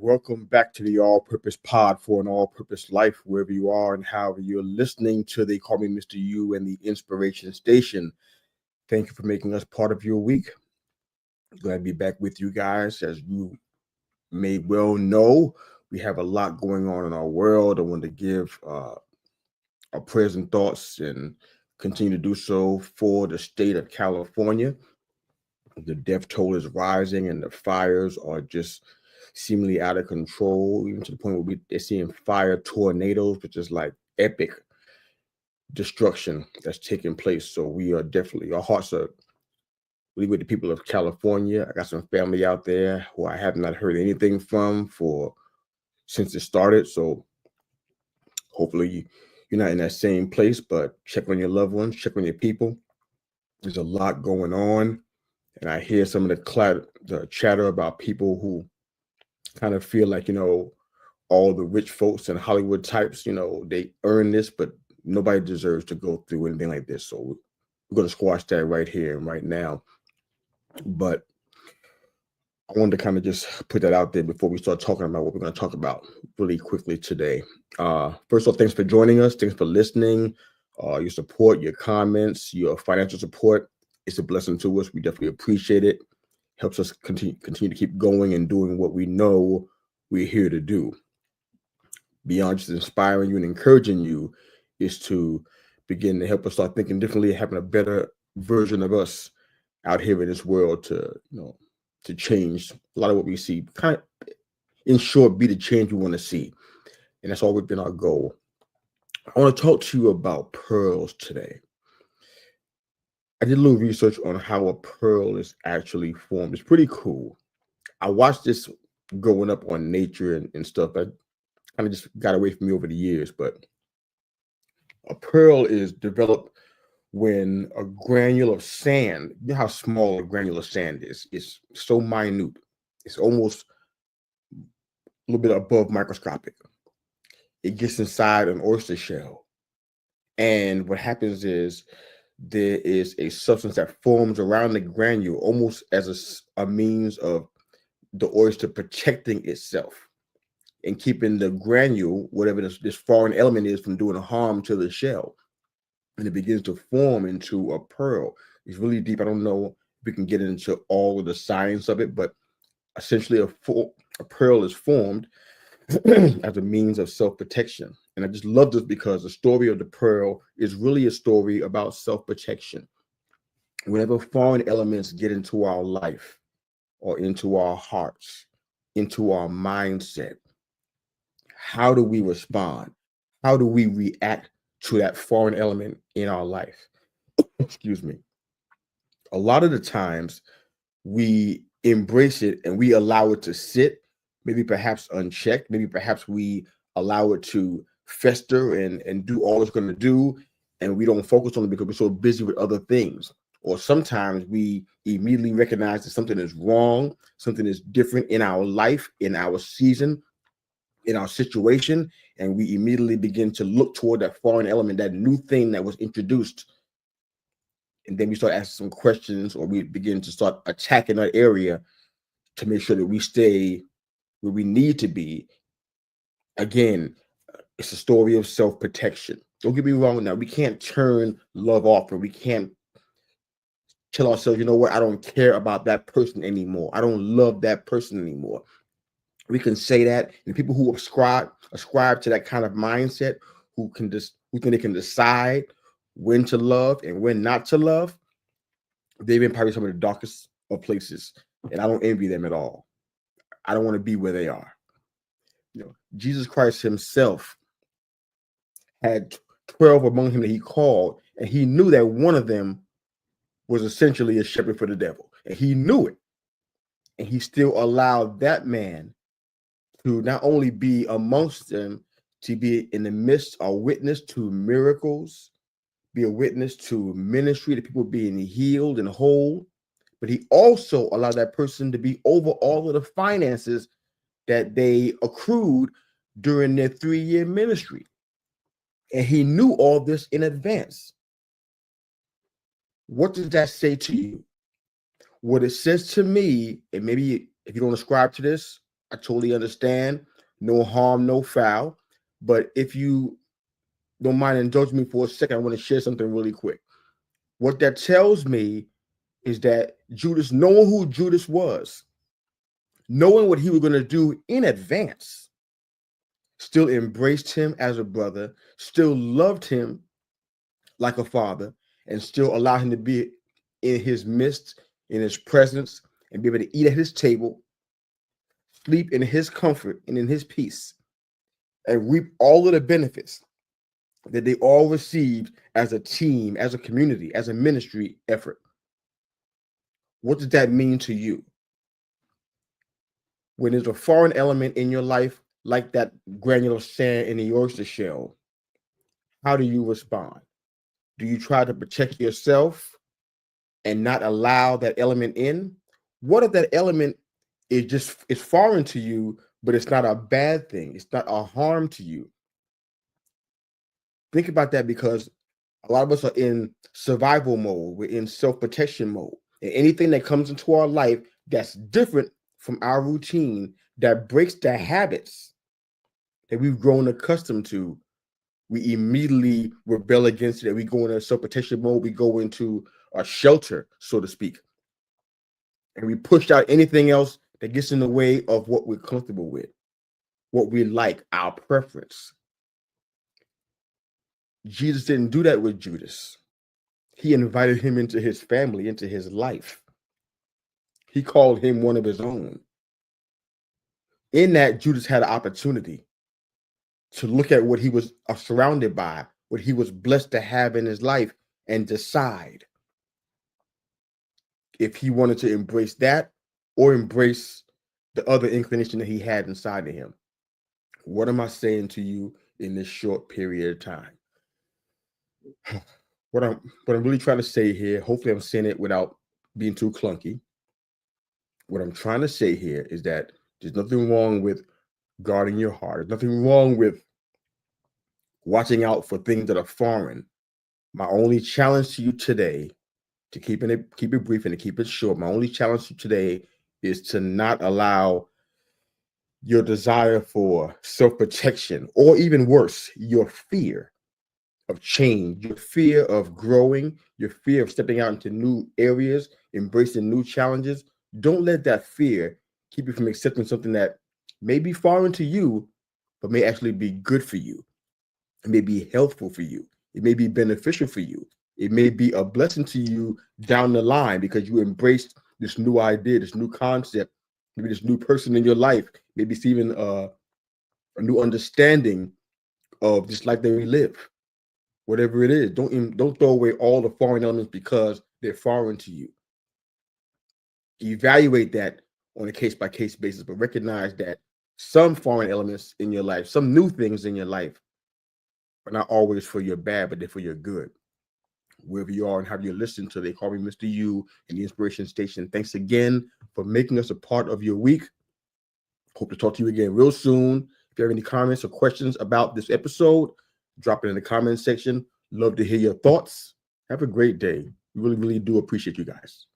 Welcome back to the All Purpose Pod for an All Purpose Life, wherever you are and however you're listening to the Call Me Mr. U and the Inspiration Station. Thank you for making us part of your week. Glad to be back with you guys. As you may well know, we have a lot going on in our world. I want to give our prayers and thoughts and continue to do so for the state of California. The death toll is rising and the fires are just seemingly out of control, even to the point where they're seeing fire tornadoes, which is like epic destruction that's taking place. So we are definitely, our hearts are really with the people of California. I got some family out there who I have not heard anything from since it started. So hopefully you're not in that same place, but check on your loved ones, check on your people. There's a lot going on. And I hear some of the chatter about people who kind of feel like, all the rich folks and Hollywood types, they earn this, but nobody deserves to go through anything like this. So we're going to squash that right here and right now. But I wanted to kind of just put that out there before we start talking about what we're going to talk about really quickly today. First off, thanks for joining us. Thanks for listening. Your support, your comments, your financial support. It's a blessing to us. We definitely appreciate it. Helps us continue to keep going and doing what we know we're here to do. Beyond just inspiring you and encouraging you is to begin to help us start thinking differently, having a better version of us out here in this world to change a lot of what we see. Kind of, in short, be the change we want to see. And that's always been our goal. I want to talk to you about pearls today. I did a little research on how a pearl is actually formed. It's pretty cool. I watched this growing up on Nature and stuff. I kind of just got away from me over the years, but a pearl is developed when a granule of sand, you know how small a granule of sand is? It's so minute. It's almost a little bit above microscopic. It gets inside an oyster shell. And what happens is there is a substance that forms around the granule almost as a means of the oyster protecting itself and keeping the granule, whatever this foreign element is, from doing harm to the shell. And it begins to form into a pearl. It's really deep. I don't know if we can get into all of the science of it, but essentially a pearl is formed as a means of self-protection. And I just love this because the story of the pearl is really a story about self-protection. Whenever foreign elements get into our life or into our hearts, into our mindset, how do we respond? How do we react to that foreign element in our life? Excuse me. A lot of the times we embrace it and we allow it to sit, maybe perhaps unchecked, maybe perhaps we allow it to fester and do all it's going to do, and we don't focus on it because we're so busy with other things. Or sometimes we immediately recognize that something is wrong, something is different in our life, in our season, in our situation, and we immediately begin to look toward that foreign element, that new thing that was introduced. And then we start asking some questions, or we begin to start attacking that area to make sure that we stay where we need to be. Again, it's a story of self-protection. Don't get me wrong now. We can't turn love off, and we can't tell ourselves, you know what, I don't care about that person anymore. I don't love that person anymore. We can say that, and people who ascribe to that kind of mindset, who think they can decide when to love and when not to love, they've been probably some of the darkest of places, and I don't envy them at all. I don't want to be where they are. Jesus Christ himself had 12 among him that he called, and he knew that one of them was essentially a shepherd for the devil, and he knew it, and he still allowed that man to not only be amongst them, to be in the midst, a witness to miracles, be a witness to ministry, to people being healed and whole, but he also allowed that person to be over all of the finances that they accrued during their 3-year ministry. And he knew all this in advance. What does that say to you? What it says to me, and maybe if you don't ascribe to this, I totally understand. No harm, no foul. But if you don't mind indulging me for a second, I want to share something really quick. What that tells me is that Judas, knowing who Judas was, knowing what he was going to do in advance, still embraced him as a brother, still loved him like a father, and still allowed him to be in his midst, in his presence, and be able to eat at his table, sleep in his comfort and in his peace, and reap all of the benefits that they all received as a team, as a community, as a ministry effort. What does that mean to you? When there's a foreign element in your life, like that granular sand in the oyster shell, how do you respond? Do you try to protect yourself and not allow that element in? What if that element is foreign to you, but it's not a bad thing? It's not a harm to you. Think about that, because a lot of us are in survival mode. We're in self-protection mode. And anything that comes into our life that's different from our routine, that breaks the habits that we've grown accustomed to, we immediately rebel against it. We go into self-protection mode. We go into a shelter, so to speak. And we push out anything else that gets in the way of what we're comfortable with, what we like, our preference. Jesus didn't do that with Judas. He invited him into his family, into his life. He called him one of his own. In that, Judas had an opportunity to look at what he was surrounded by, what he was blessed to have in his life, and decide if he wanted to embrace that or embrace the other inclination that he had inside of him. What am I saying to you in this short period of time? What I'm really trying to say here, hopefully I'm saying it without being too clunky. What I'm trying to say here is that there's nothing wrong with guarding your heart. There's nothing wrong with watching out for things that are foreign. My only challenge to you today, to keep it brief and to keep it short, my only challenge to you today is to not allow your desire for self-protection, or even worse, your fear of change, your fear of growing, your fear of stepping out into new areas, embracing new challenges. Don't let that fear keep you from accepting something that may be foreign to you, but may actually be good for you. It may be helpful for you. It may be beneficial for you. It may be a blessing to you down the line because you embraced this new idea, this new concept, maybe this new person in your life. Maybe it's even a new understanding of this life that we live. Whatever it is, don't throw away all the foreign elements because they're foreign to you. Evaluate that on a case-by-case basis, but recognize that some foreign elements in your life, some new things in your life, are not always for your bad, but they're for your good. Wherever you are and how you're listening to, They Call Me Mr. U and the Inspiration Station. Thanks again for making us a part of your week. Hope to talk to you again real soon. If you have any comments or questions about this episode, drop it in the comment section. Love to hear your thoughts. Have a great day. We really, really do appreciate you guys.